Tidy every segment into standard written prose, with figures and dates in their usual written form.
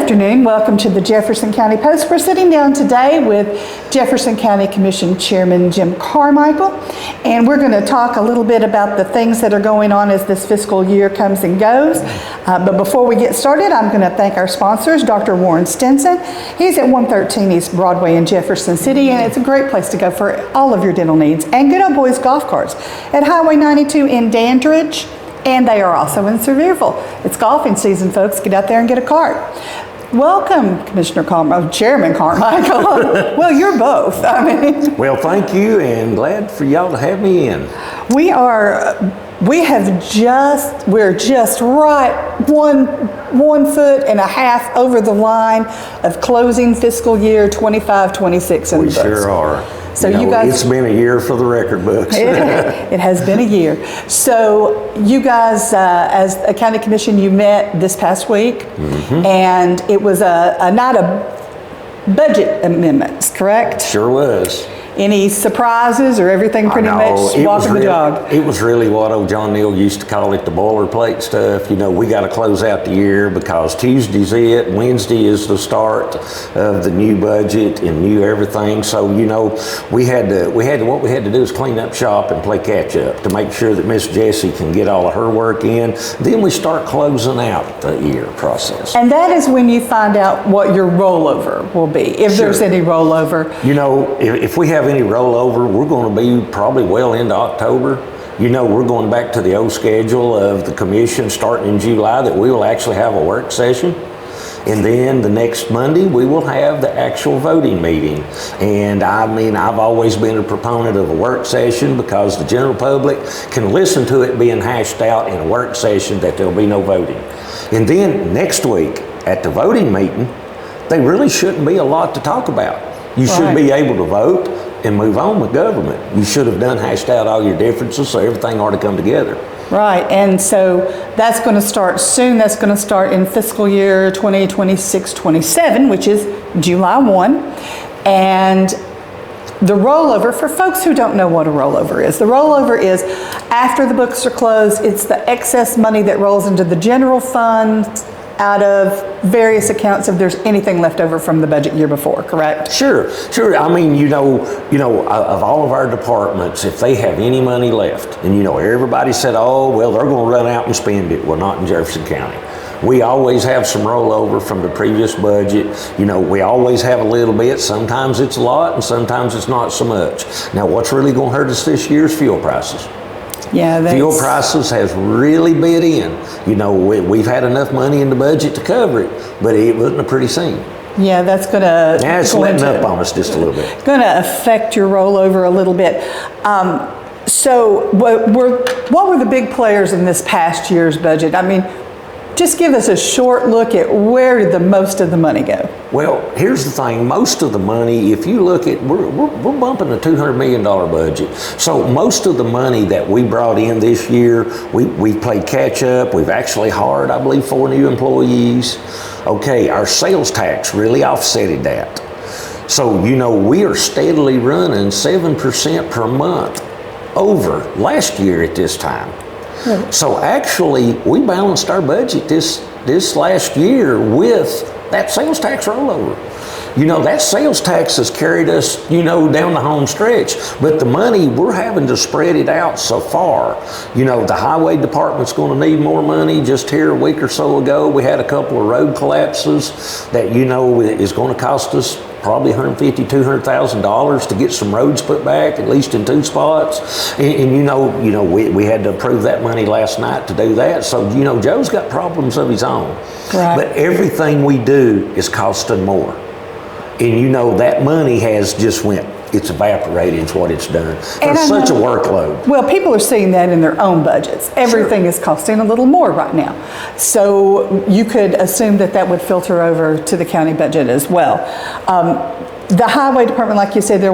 afternoon. Welcome to the Jefferson County Post. We're sitting down today with Jefferson County Commission Chairman Jim Carmichael, and we're going to talk a little bit about the things that are going on as this fiscal year comes and goes. But before we get started, I'm going to thank our sponsors, Dr. Warren Stinson. He's at 113 East Broadway in Jefferson City, and it's a great place to go for all of your dental needs. And Good Old Boys Golf Carts at Highway 92 in Dandridge. And they are also in Sevierville. It's golfing season, folks. Get out there and get a cart. Welcome, Chairman Carmichael. Well, you're both. Well, thank you, and glad for y'all to have me in. We're just right one foot and a half over the line of closing fiscal year 25-26 in the books. We sure are. So you guys, it's been a year for the record books. It has been a year. So you guys, as a county commission, you met this past week, and it was a night of budget amendments, correct? Sure was. Any surprises, or everything pretty much walking the jog? It was really what old John Neal used to call it, the boilerplate stuff. You know, we got to close out the year because Tuesday's it, Wednesday is the start of the new budget and new everything. So, you know, what we had to do is clean up shop and play catch up to make sure that Miss Jessie can get all of her work in. Then we start closing out the year process. And that is when you find out what your rollover will be, if there's any rollover. You know, if we have any rollover, we're going to be probably well into October. You know, we're going back to the old schedule of the commission starting in July, that we will actually have a work session. And then the next Monday, we will have the actual voting meeting. And I've always been a proponent of a work session because the general public can listen to it being hashed out in a work session that there'll be no voting. And then next week at the voting meeting, there really shouldn't be a lot to talk about. You should be able to vote and move on with government. You should have hashed out all your differences, so everything ought to come together. Right, and so that's going to start soon. That's going to start in fiscal year 2026-27, which is July 1. And the rollover, for folks who don't know what a rollover is, the rollover is after the books are closed, it's the excess money that rolls into the general fund out of various accounts if there's anything left over from the budget year before, correct? Sure. I mean, you know, of all of our departments, if they have any money left, and you know, everybody said, oh, well, they're going to run out and spend it. Well, not in Jefferson County. We always have some rollover from the previous budget. You know, we always have a little bit. Sometimes it's a lot, and sometimes it's not so much. Now, what's really going to hurt us this year is fuel prices. Yeah, fuel prices has really bit in. You know, we've had enough money in the budget to cover it, but it wasn't a pretty scene. Yeah, that's going to... Now it's letting up on us just a little bit. Going to affect your rollover a little bit. So what were the big players in this past year's budget? I mean, just give us a short look at where did the most of the money go? Well, here's the thing. Most of the money, if you look at, we're bumping a $200 million budget. So most of the money that we brought in this year, we've played catch up. We've actually hired, I believe, 4 new employees. Okay, our sales tax really offsetted that. So, you know, we are steadily running 7% per month over last year at this time. So actually, we balanced our budget this last year with that sales tax rollover. You know, that sales tax has carried us, you know, down the home stretch. But the money, we're having to spread it out so far. You know, the highway department's going to need more money. Just here a week or so ago, we had a couple of road collapses that, you know, is going to cost us probably $150,000, $200,000 to get some roads put back, at least in 2 spots. And you know, we had to approve that money last night to do that. So, you know, Joe's got problems of his own. Right. But everything we do is costing more. And you know, that money has just it's evaporated is what it's done. There's such a workload. Well, people are seeing that in their own budgets. Everything is costing a little more right now. So you could assume that would filter over to the county budget as well. The highway department, like you said, there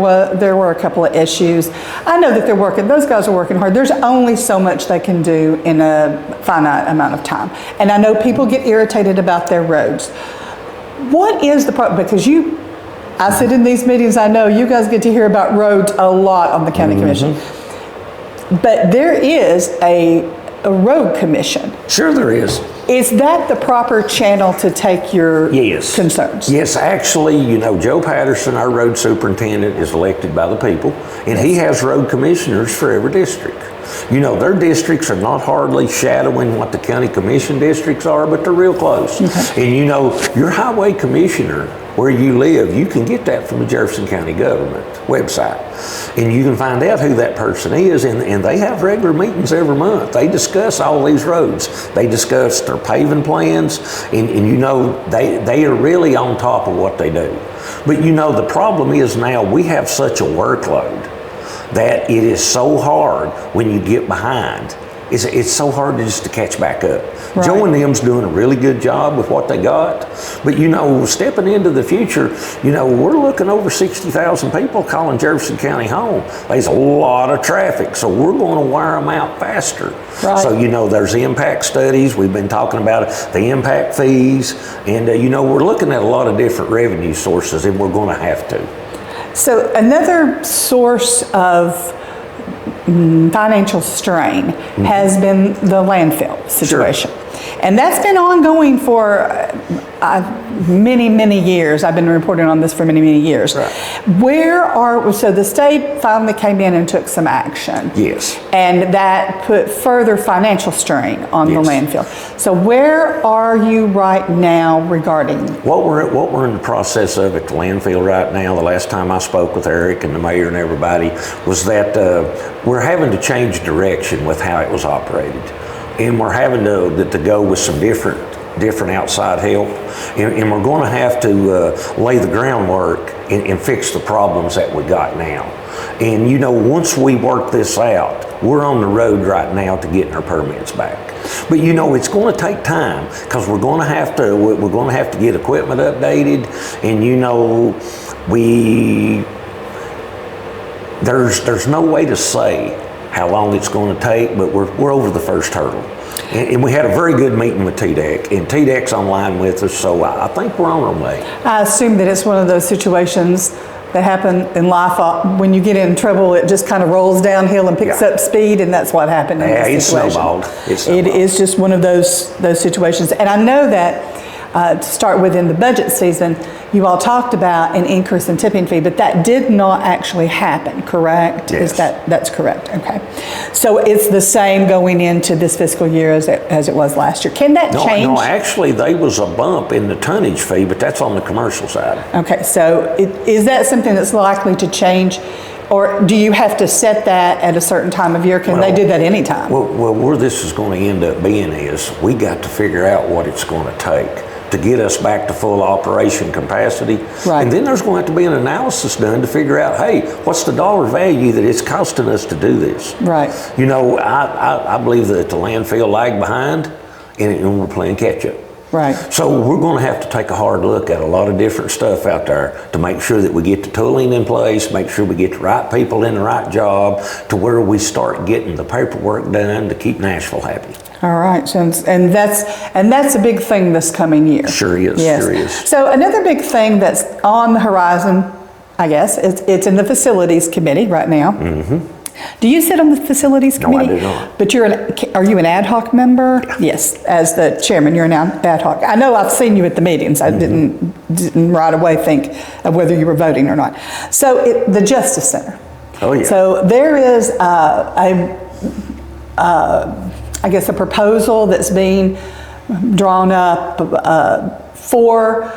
were a couple of issues. I know that those guys are working hard. There's only so much they can do in a finite amount of time. And I know people get irritated about their roads. What is the problem? Because I sit in these meetings, I know you guys get to hear about roads a lot on the county commission. But there is a road commission. Sure there is. Is that the proper channel to take your Yes. concerns? Yes, actually, you know, Joe Patterson, our road superintendent, is elected by the people, and he has road commissioners for every district. You know, their districts are not hardly shadowing what the county commission districts are, but they're real close. And you know, your highway commissioner, where you live, you can get that from the Jefferson County government website. And you can find out who that person is, and they have regular meetings every month. They discuss all these roads. They discuss their paving plans, and you know, they are really on top of what they do. But you know, the problem is now we have such a workload that it is so hard when you get behind. It's so hard just to catch back up. Right. Joe and them's doing a really good job with what they got. But you know, stepping into the future, you know, we're looking over 60,000 people calling Jefferson County home. There's a lot of traffic, so we're going to wire them out faster. Right. So, you know, there's impact studies. We've been talking about it, the impact fees. And, you know, we're looking at a lot of different revenue sources, and we're going to have to. So another source of financial strain has been the landfill situation. Sure. And that's been ongoing for many, many years. I've been reporting on this for many, many years. Right. So the state finally came in and took some action. Yes. And that put further financial strain on the landfill. So where are you right now regarding? What we're in the process of at the landfill right now, the last time I spoke with Eric and the mayor and everybody, was that we're having to change direction with how it was operated. And we're having to go with some different outside help, and we're going to have to lay the groundwork and fix the problems that we got now. And you know, once we work this out, we're on the road right now to getting our permits back. But you know, it's going to take time because we're going to have to get equipment updated, and you know, there's no way to say how long it's going to take, but we're over the first hurdle. And we had a very good meeting with TDEC, and TDEC's online with us, so I think we're on our way. I assume that it's one of those situations that happen in life. When you get in trouble, it just kind of rolls downhill and picks up speed, and that's what happened in this situation. It is just one of those situations. And I know that to start with, in the budget season, you all talked about an increase in tipping fee, but that did not actually happen, correct? Yes. That's correct, okay. So it's the same going into this fiscal year as it was last year. Can that change? No, actually, there was a bump in the tonnage fee, but that's on the commercial side. Okay, so is that something that's likely to change? Or do you have to set that at a certain time of year? Can they do that anytime? Well, where this is going to end up being is we got to figure out what it's going to take to get us back to full operation capacity. Right. And then there's going to have to be an analysis done to figure out, hey, what's the dollar value that it's costing us to do this? Right. You know, I believe that the landfill lagged behind and we're playing catch up. Right. So we're going to have to take a hard look at a lot of different stuff out there to make sure that we get the tooling in place, make sure we get the right people in the right job, to where we start getting the paperwork done to keep Nashville happy. All right, so, and that's a big thing this coming year. Sure is. Yes. Sure is. So another big thing that's on the horizon, I guess, it's in the facilities committee right now. Mm-hmm. Do you sit on the facilities committee? No, I do not. But are you an ad hoc member? Yeah. Yes, as the chairman, you're an ad hoc. I know I've seen you at the meetings. I didn't right away think of whether you were voting or not. So the Justice Center. Oh yeah. So there is I guess a proposal that's being drawn up for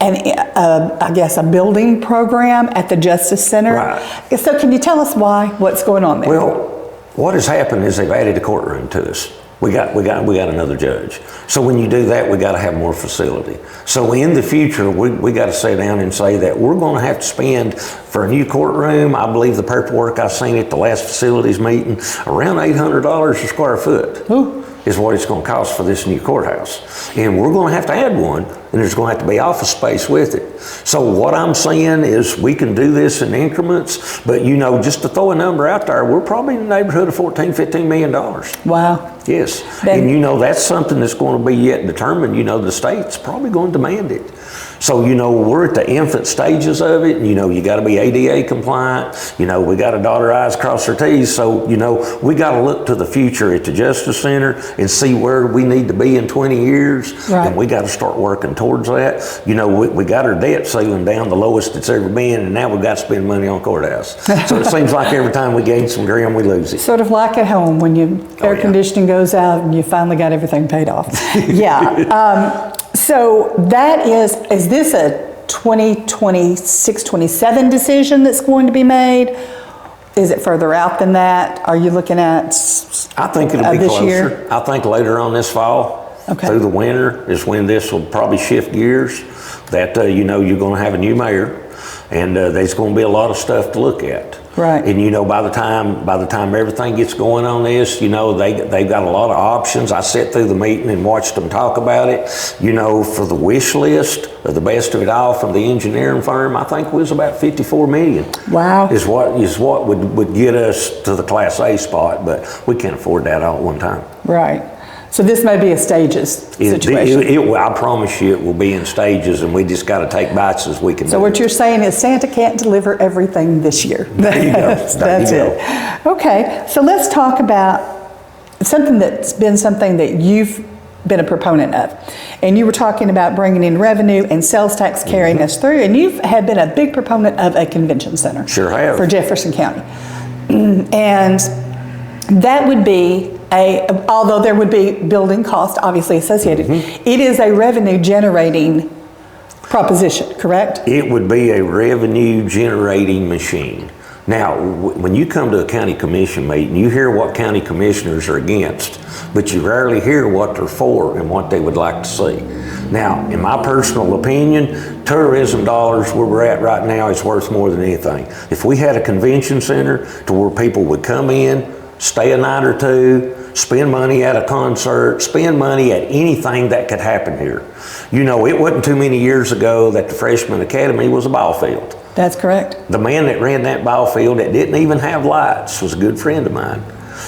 I guess a building program at the Justice Center. Right. So can you tell us what's going on there? Well, what has happened is they've added a courtroom to us. We got another judge. So when you do that, we got to have more facility. So in the future, we got to sit down and say that we're going to have to spend for a new courtroom. I believe the paperwork I seen at the last facilities meeting, around $800 a square foot. Ooh. Is what it's going to cost for this new courthouse. And we're going to have to add one and there's going to have to be office space with it. So what I'm saying is we can do this in increments, but you know, just to throw a number out there, we're probably in the neighborhood of $14–15 million. Wow. Yes, and you know, that's something that's going to be yet determined. You know, the state's probably going to demand it. So, you know, we're at the infant stages of it. You know, you got to be ADA compliant. You know, we got to dot our I's, cross our T's. So, you know, we got to look to the future at the Justice Center and see where we need to be in 20 years. Right. And we got to start working towards that. You know, we got our debt ceiling down the lowest it's ever been, and now we've got to spend money on courthouse. So it seems like every time we gain some ground, we lose it. Sort of like at home when your air conditioning goes out and you finally got everything paid off. Yeah. So that is this a 2026, 27 decision that's going to be made? Is it further out than that? Are you looking at I think it'll be this closer. year? I think later on this fall, okay, through the winter, is when this will probably shift gears. That, you know, you're going to have a new mayor, and there's going to be a lot of stuff to look at. Right. And you know, by the time everything gets going on this, you know, they've got a lot of options. I sat through the meeting and watched them talk about it. You know, for the wish list of the best of it all from the engineering firm, I think it was about 54 million. Wow. Is what would get us to the Class A spot, but we can't afford that all at one time. Right. So this may be a stages situation. I promise you it will be in stages, and we just got to take bites as we can. So what you're saying is Santa can't deliver everything this year. There you go. That's it. Okay, so let's talk about something that's been something that you've been a proponent of. And you were talking about bringing in revenue and sales tax carrying us through, and you have been a big proponent of a convention center. Sure have. For Jefferson County. And that would be although there would be building cost obviously associated, it is a revenue generating proposition, correct? It would be a revenue generating machine. Now, when you come to a county commission meeting, you hear what county commissioners are against, but you rarely hear what they're for and what they would like to see. Now, in my personal opinion, tourism dollars where we're at right now is worth more than anything. If we had a convention center to where people would come in, stay a night or two, spend money at a concert, spend money at anything that could happen here. You know, it wasn't too many years ago that the Freshman Academy was a ball field. That's correct. The man that ran that ball field that didn't even have lights was a good friend of mine.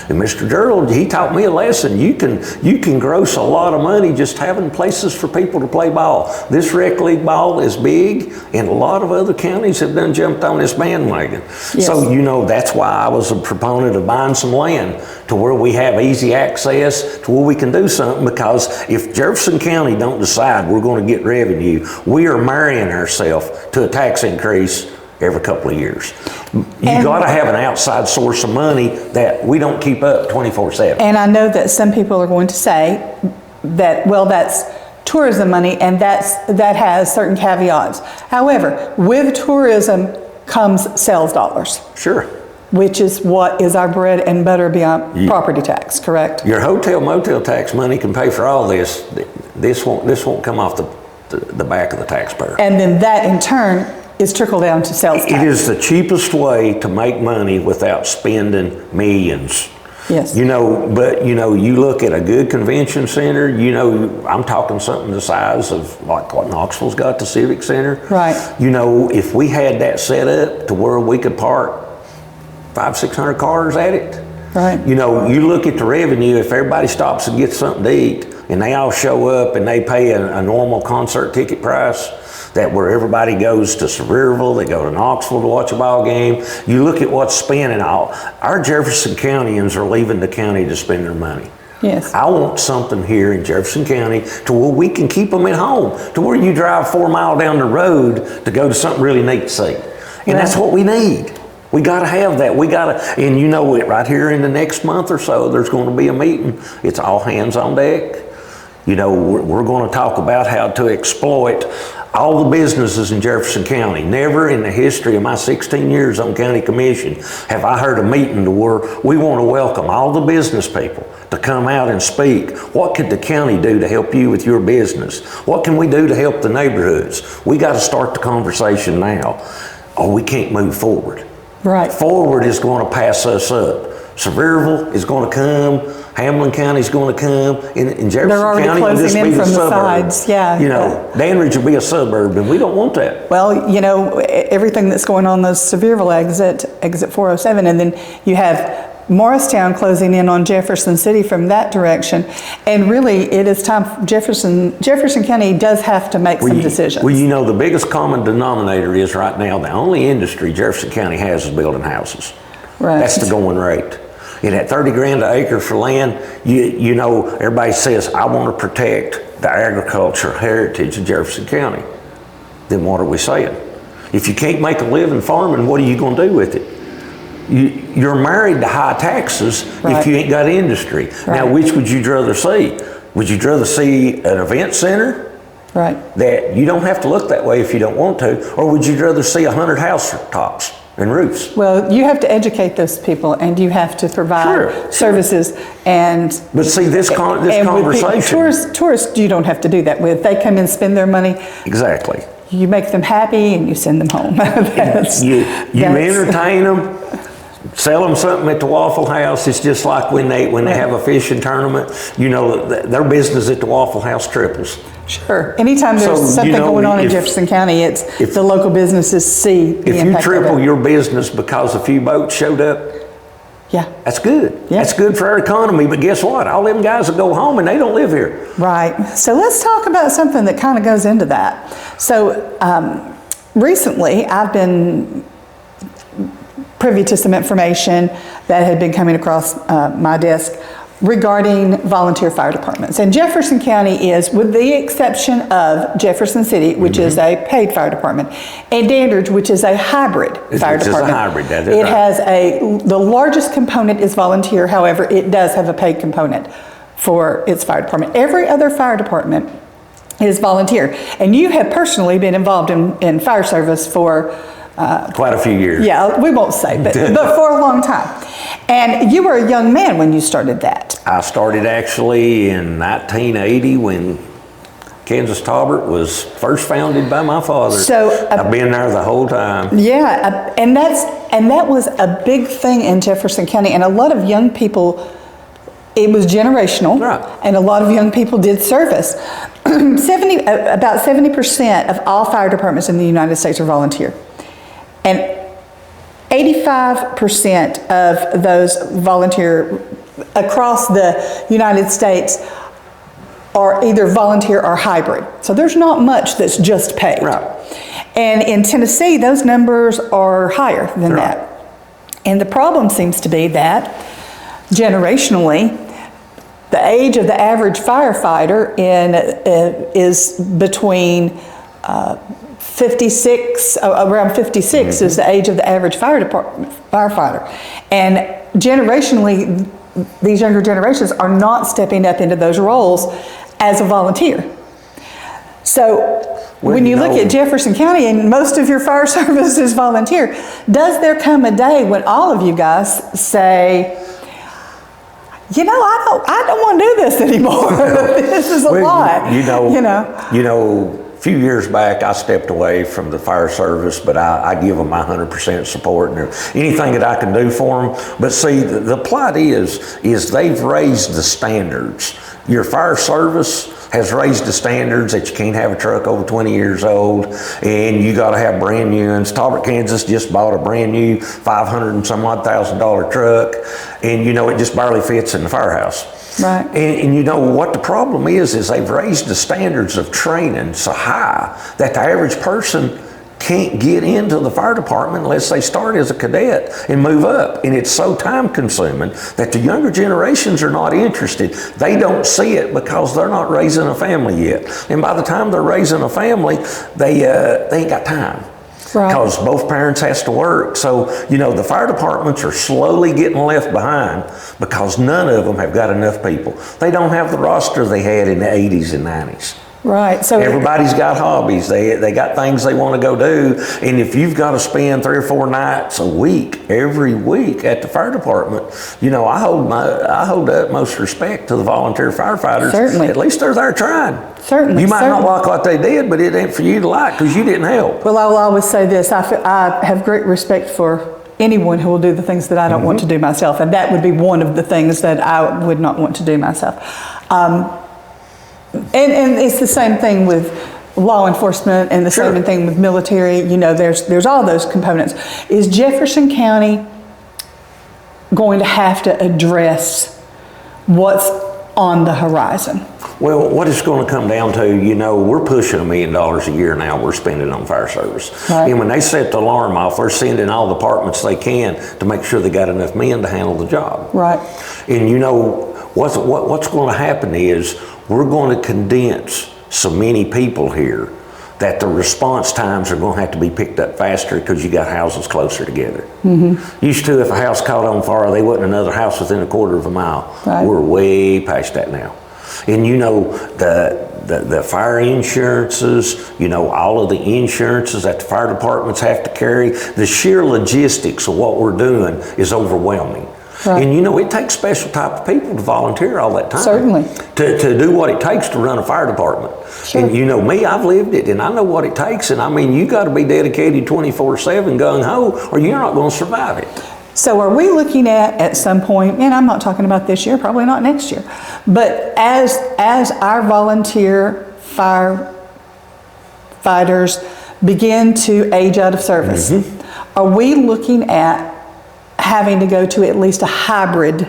And Mr. Gerald, he taught me a lesson. You can gross a lot of money just having places for people to play ball. This rec league ball is big, and a lot of other counties have done jumped on this bandwagon. Yes. So, you know, that's why I was a proponent of buying some land to where we have easy access to where we can do something, because if Jefferson County don't decide we're going to get revenue, we are marrying ourselves to a tax increase every couple of years. You got to have an outside source of money that we don't keep up 24/7. And I know that some people are going to say that, well, that's tourism money, and that has certain caveats. However, with tourism comes sales dollars. Sure. Which is what is our bread and butter beyond property tax, correct? Your hotel motel tax money can pay for all this. This won't come off the back of the taxpayer. And then that in turn is trickle down to sales tax. It is the cheapest way to make money without spending millions. Yes. You know, but you know, you look at a good convention center, you know, I'm talking something the size of like what Knoxville's got, the Civic Center. Right. You know, if we had that set up to where we could park 500-600 cars at it. Right. You know, you look at the revenue, if everybody stops and gets something to eat and they all show up and they pay a normal concert ticket price, that where everybody goes to Sevierville, they go to Knoxville to watch a ball game. You look at what's spent and all. Our Jefferson Countyans are leaving the county to spend their money. Yes. I want something here in Jefferson County to where we can keep them at home, to where you drive 4 miles down the road to go to something really neat to see. And that's what we need. We got to have that. We got to, and you know it, right here in the next month or so, there's going to be a meeting. It's all hands on deck. You know, we're going to talk about how to exploit all the businesses in Jefferson County. Never in the history of my 16 years on county commission have I heard a meeting to where we want to welcome all the business people to come out and speak. What could the county do to help you with your business? What can we do to help the neighborhoods? We got to start the conversation now, or we can't move forward. Right. Forward is going to pass us up. Sevierville is going to come. Hamlin County's going to come, and Jefferson They're already County will closing just in be the from the suburb. sides, yeah. You know, Danridge will be a suburb, and we don't want that. Well, you know, everything that's going on the Sevierville exit 407, and then you have Morristown closing in on Jefferson City from that direction. And really, it is time, Jefferson County does have to make some decisions. Well, you know, the biggest common denominator is right now, the only industry Jefferson County has is building houses. Right. That's the going rate. And at 30 grand an acre for land, you know, everybody says, I want to protect the agriculture heritage of Jefferson County. Then what are we saying? If you can't make a living farming, what are you going to do with it? You're married to high taxes if you ain't got industry. Right. Now, which would you rather see? Would you rather see an event center? Right. That you don't have to look that way if you don't want to, or would you rather see 100 housetops and roofs? Well, you have to educate those people, and you have to provide services. And but see, this conversation. Tourists, you don't have to do that with. They come and spend their money. Exactly. You make them happy, and you send them home. You entertain them. Sell them something at the Waffle House. It's just like when they have a fishing tournament. You know, their business at the Waffle House triples. Sure. Anytime there's something going on in Jefferson County, if the local businesses see the if impact you triple of it. your business because a few boats showed up, yeah, that's good. Yeah. That's good for our economy. But guess what? All them guys will go home and they don't live here. Right. So let's talk about something that kind of goes into that. So recently, I've been privy to some information that had been coming across my desk regarding volunteer fire departments. And Jefferson County is, with the exception of Jefferson City, which is a paid fire department, and Dandridge, which is a hybrid fire department. Which is a hybrid, that is it right. has the largest component is volunteer, however, it does have a paid component for its fire department. Every other fire department is volunteer. And you have personally been involved in fire service for quite a few years. Yeah, we won't say, but for a long time. And you were a young man when you started that. I started actually in 1980 when Kansas Taubert was first founded by my father. So I've been there the whole time. Yeah, and that was a big thing in Jefferson County, and a lot of young people. It was generational, right. And a lot of young people did service. About 70% of all fire departments in the United States are volunteer. And 85% of those volunteer across the United States are either volunteer or hybrid. So there's not much that's just paid. Right. And in Tennessee, those numbers are higher than right. that. And the problem seems to be that generationally, the age of the average firefighter is between 56, around 56 is the age of the average firefighter. And generationally, these younger generations are not stepping up into those roles as a volunteer. So when you look at Jefferson County and most of your fire service is volunteer, does there come a day when all of you guys say, you know, I don't want to do this anymore. This is a lot. You know, a few years back, I stepped away from the fire service, but I give them my 100% support and anything that I can do for them. But see, the plight is they've raised the standards. Your fire service has raised the standards that you can't have a truck over 20 years old, and you got to have brand new ones. Taubert, Kansas just bought a brand new $500 and some odd $1,000 truck, and you know it just barely fits in the firehouse. Right. And you know what the problem is they've raised the standards of training so high that the average person can't get into the fire department unless they start as a cadet and move up. And it's so time consuming that the younger generations are not interested. They don't see it because they're not raising a family yet. And by the time they're raising a family, they ain't got time. Right. Because both parents has to work. So, you know, the fire departments are slowly getting left behind because none of them have got enough people. They don't have the roster they had in the 80s and 90s. Right. So everybody's got hobbies. They got things they want to go do. And if you've got to spend 3 or 4 nights a week, every week at the fire department, you know, I hold the utmost respect to the volunteer firefighters. Certainly. At least they're there trying. Certainly. You might not like what they did, but it ain't for you to like because you didn't help. Well, I will always say this. I have great respect for anyone who will do the things that I don't want to do myself. And that would be one of the things that I would not want to do myself. And it's the same thing with law enforcement and the same thing with military. You know, there's all those components. Is Jefferson County going to have to address what's on the horizon? Well, what it's going to come down to, you know, we're pushing $1 million a year now we're spending on fire service. Right. And when they set the alarm off, they're sending all the departments they can to make sure they got enough men to handle the job. Right. And you know, what's going to happen is we're going to condense so many people here that the response times are going to have to be picked up faster because you got houses closer together. Used to, if a house caught on fire, there wasn't another house within a quarter of a mile. Right. We're way past that now. And you know, the fire insurances, you know, all of the insurances that the fire departments have to carry, the sheer logistics of what we're doing is overwhelming. Right. And you know, it takes special type of people to volunteer all that time. Certainly. To do what it takes to run a fire department. Sure. And you know me, I've lived it and I know what it takes. And I mean, you got to be dedicated 24/7 gung ho or you're not going to survive it. So are we looking at some point, and I'm not talking about this year, probably not next year, but as our volunteer firefighters begin to age out of service, are we looking at having to go to at least a hybrid?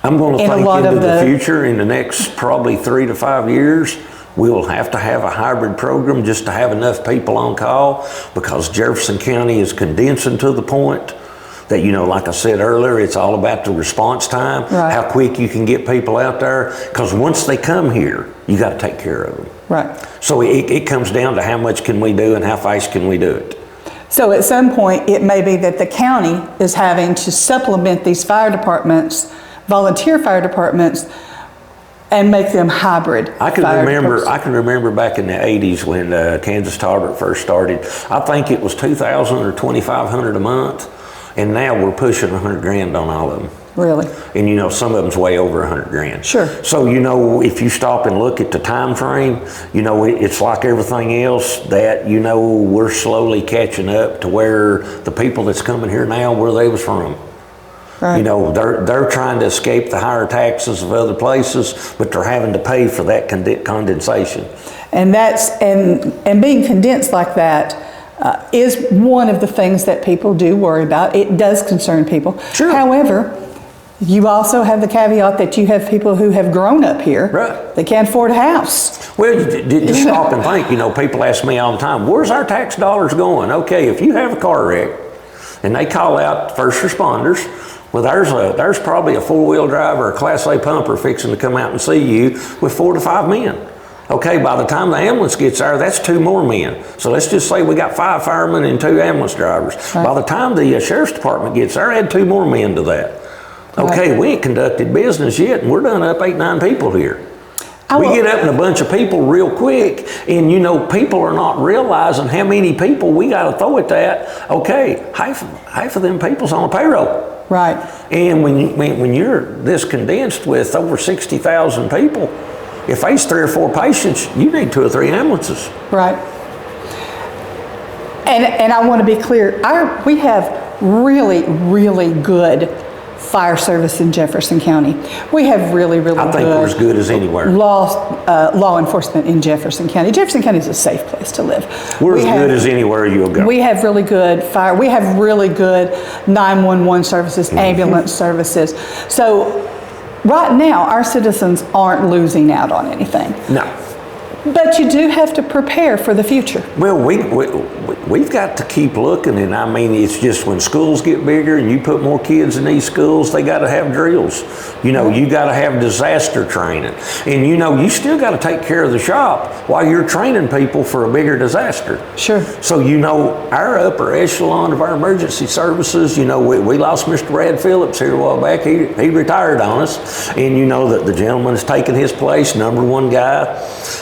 I'm going to think into the future, in the next probably 3 to 5 years, we will have to have a hybrid program just to have enough people on call, because Jefferson County is condensing to the point that, you know, like I said earlier, it's all about the response time, right. How quick you can get people out there, because once they come here, you got to take care of them. Right. So it comes down to how much can we do and how fast can we do it. So at some point, it may be that the county is having to supplement these fire departments, volunteer fire departments, and make them hybrid. I can remember back in the 80s when Kansas Tarbert first started. I think it was $2,000 or $2,500 a month, and now we're pushing $100,000 on all of them. Really? And you know, some of them's way over $100,000. Sure. So you know, if you stop and look at the time frame, you know, it's like everything else that, you know, we're slowly catching up to where the people that's coming here now, where they was from. Right. You know, they're trying to escape the higher taxes of other places, but they're having to pay for that condensation. And that's and being condensed like that is one of the things that people do worry about. It does concern people. Sure. However, you also have the caveat that you have people who have grown up here. Right. They can't afford a house. Well, you stop and think. You know, people ask me all the time, where's our tax dollars going? Okay, if you have a car wreck and they call out first responders, well, there's probably a four-wheel drive or a Class A pumper fixing to come out and see you with 4 to 5 men. Okay, by the time the ambulance gets there, that's 2 more men. So let's just say we got 5 firemen and 2 ambulance drivers. Right. By the time the sheriff's department gets there, add 2 more men to that. Okay, right. We ain't conducted business yet, and we're done up 8, 9 people here. We get up in a bunch of people real quick, and you know, people are not realizing how many people we got to throw at that. Okay, half of them people's on a payroll. Right. And when you're this condensed with over 60,000 people, if there's 3 or 4 patients, you need 2 or 3 ambulances. Right. And I want to be clear, we have really, really good fire service in Jefferson County. We have really, really good. I think we're as good as anywhere. Law enforcement in Jefferson County. Jefferson County is a safe place to live. We're as good as anywhere you'll go. We have really good fire. We have really good 911 services, ambulance services. So right now, our citizens aren't losing out on anything. No. But you do have to prepare for the future. Well, we've got to keep looking, and I mean, it's just when schools get bigger and you put more kids in these schools, they got to have drills. You know, you got to have disaster training. And you know, you still got to take care of the shop while you're training people for a bigger disaster. Sure. So, you know, our upper echelon of our emergency services, you know, we lost Mr. Brad Phillips here a while back. He retired on us. And you know that the gentleman's taken his place, #1 guy.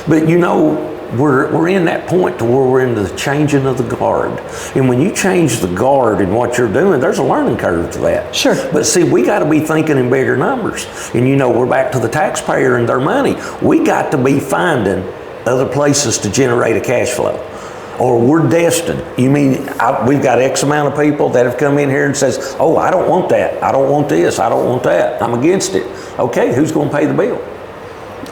But you know, we're in that point to where we're in the changing of the guard. And when you change the guard in what you're doing, there's a learning curve to that. Sure. But see, we got to be thinking in bigger numbers. And you know, we're back to the taxpayer and their money. We got to be finding other places to generate a cash flow. or we're destined. You mean we've got X amount of people that have come in here and says, oh, I don't want that, I don't want this, I don't want that, I'm against it. Okay, who's going to pay the bill?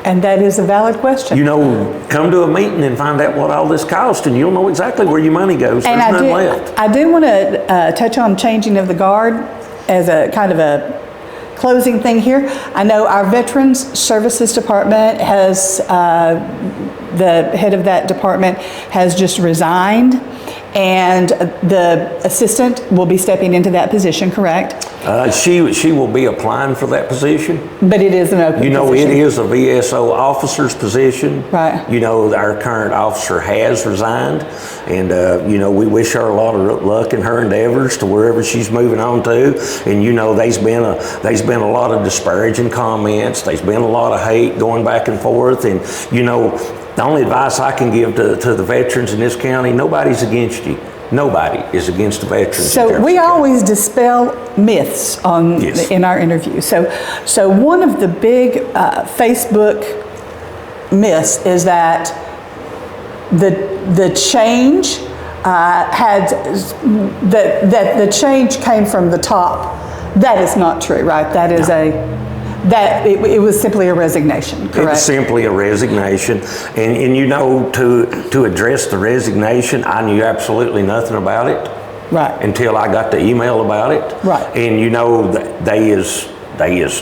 And that is a valid question. You know, come to a meeting and find out what all this costs, and you'll know exactly where your money goes. There's none left. I do want to touch on changing of the guard as a kind of a closing thing here. I know our Veterans Services Department has, the head of that department has just resigned, and the assistant will be stepping into that position, correct? She will be applying for that position. But it is an open position. You know, it is a VSO officer's position. Right. You know, our current officer has resigned, and you know, we wish her a lot of luck in her endeavors to wherever she's moving on to. And you know, there's been a lot of disparaging comments. There's been a lot of hate going back and forth, and you know, the only advice I can give to the veterans in this county: nobody's against you. Nobody is against the veterans. So we always dispel myths in our interviews. So one of the big Facebook myths is that the change the change came from the top. That is not true, right? That is it was simply a resignation, correct? It's simply a resignation. And you know, to address the resignation, I knew absolutely nothing about it. Right. Until I got the email about it. Right. And you know, there is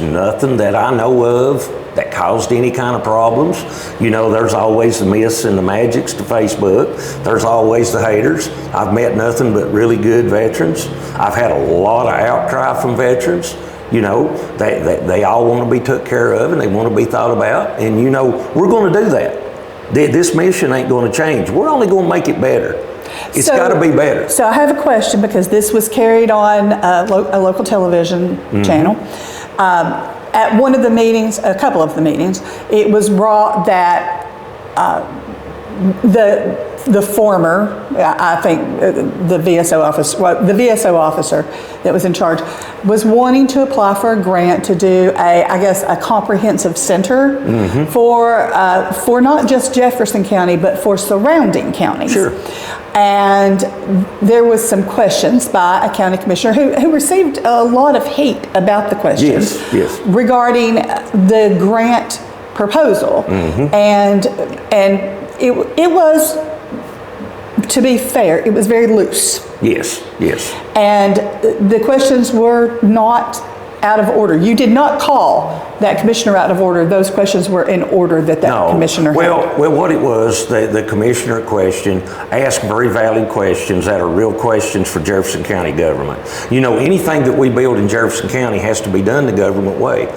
nothing that I know of that caused any kind of problems. You know, there's always the myths and the magics to Facebook. There's always the haters. I've met nothing but really good veterans. I've had a lot of outcry from veterans. You know, they all want to be took care of and they want to be thought about. And you know, we're going to do that. This mission ain't going to change. We're only going to make it better. It's got to be better. So I have a question, because this was carried on a local television channel. At one of the meetings, a couple of the meetings, it was brought that the former, I think the VSO officer that was in charge was wanting to apply for a grant to do a comprehensive center for not just Jefferson County, but for surrounding counties. Sure. And there was some questions by a county commissioner who received a lot of heat about the questions regarding the grant proposal. And it was, to be fair, it was very loose. Yes. And the questions were not out of order. You did not call that commissioner out of order. Those questions were in order that commissioner had. Well, what it was, the commissioner question asked very valid questions that are real questions for Jefferson County government. You know, anything that we build in Jefferson County has to be done the government way.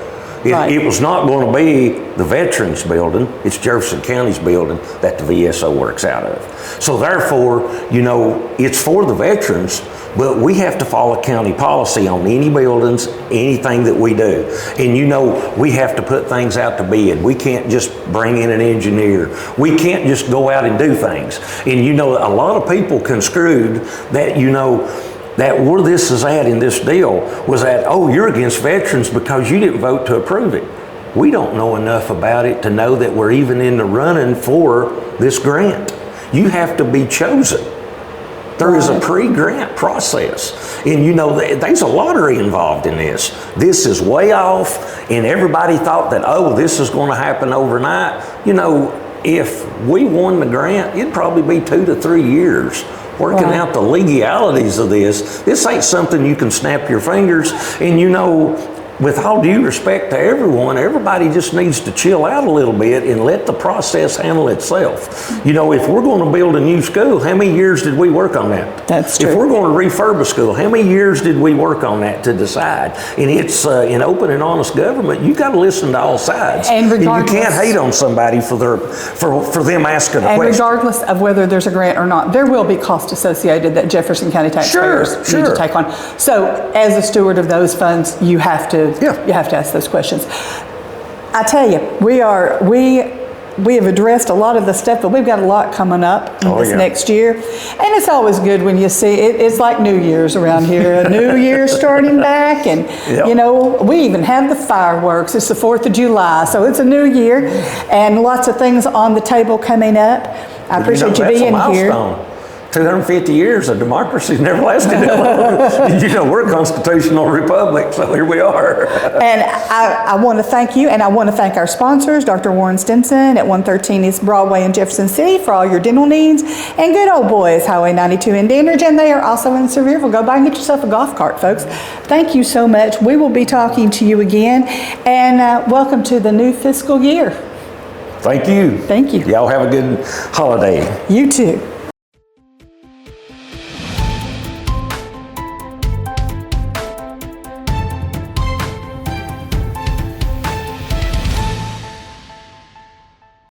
It was not going to be the Veterans Building, it's Jefferson County's building that the VSO works out of. So therefore, you know, it's for the veterans, but we have to follow county policy on any buildings, anything that we do. And you know, we have to put things out to bid. We can't just bring in an engineer. We can't just go out and do things. And you know, a lot of people construed that, you know, that where this is at in this deal was that, oh, you're against veterans because you didn't vote to approve it. We don't know enough about it to know that we're even in the running for this grant. You have to be chosen. There is a pre-grant process. And you know, there's a lottery involved in this. This is way off, and everybody thought that, oh, this is going to happen overnight. You know, if we won the grant, it'd probably be 2 to 3 years working out the legalities of this. This ain't something you can snap your fingers. And you know, with all due respect to everyone, everybody just needs to chill out a little bit and let the process handle itself. You know, if we're going to build a new school, how many years did we work on that? That's true. If we're going to refurbish school, how many years did we work on that to decide? And it's in open and honest government, you got to listen to all sides. And regardless, you can't hate on somebody for them asking a question. And regardless of whether there's a grant or not, there will be costs associated that Jefferson County taxpayers need to take on. So as a steward of those funds, you have to ask those questions. I tell you, we have addressed a lot of the stuff, but we've got a lot coming up in this next year. And it's always good when you see it. It's like New Year's around here. A new year starting back, and you know, we even have the fireworks. It's the 4th of July, so it's a new year and lots of things on the table coming up. I appreciate you being here. 250 years of democracy's never lasted that long. You know, we're a constitutional republic, so here we are. And I want to thank you, and I want to thank our sponsors, Dr. Warren Stinson at 113 East Broadway in Jefferson City for all your dental needs, and good old boys, Highway 92 in Dandridge, and they are also in Sevierville. Go by and get yourself a golf cart, folks. Thank you so much. We will be talking to you again, and welcome to the new fiscal year. Thank you. Thank you. Y'all have a good holiday. You too.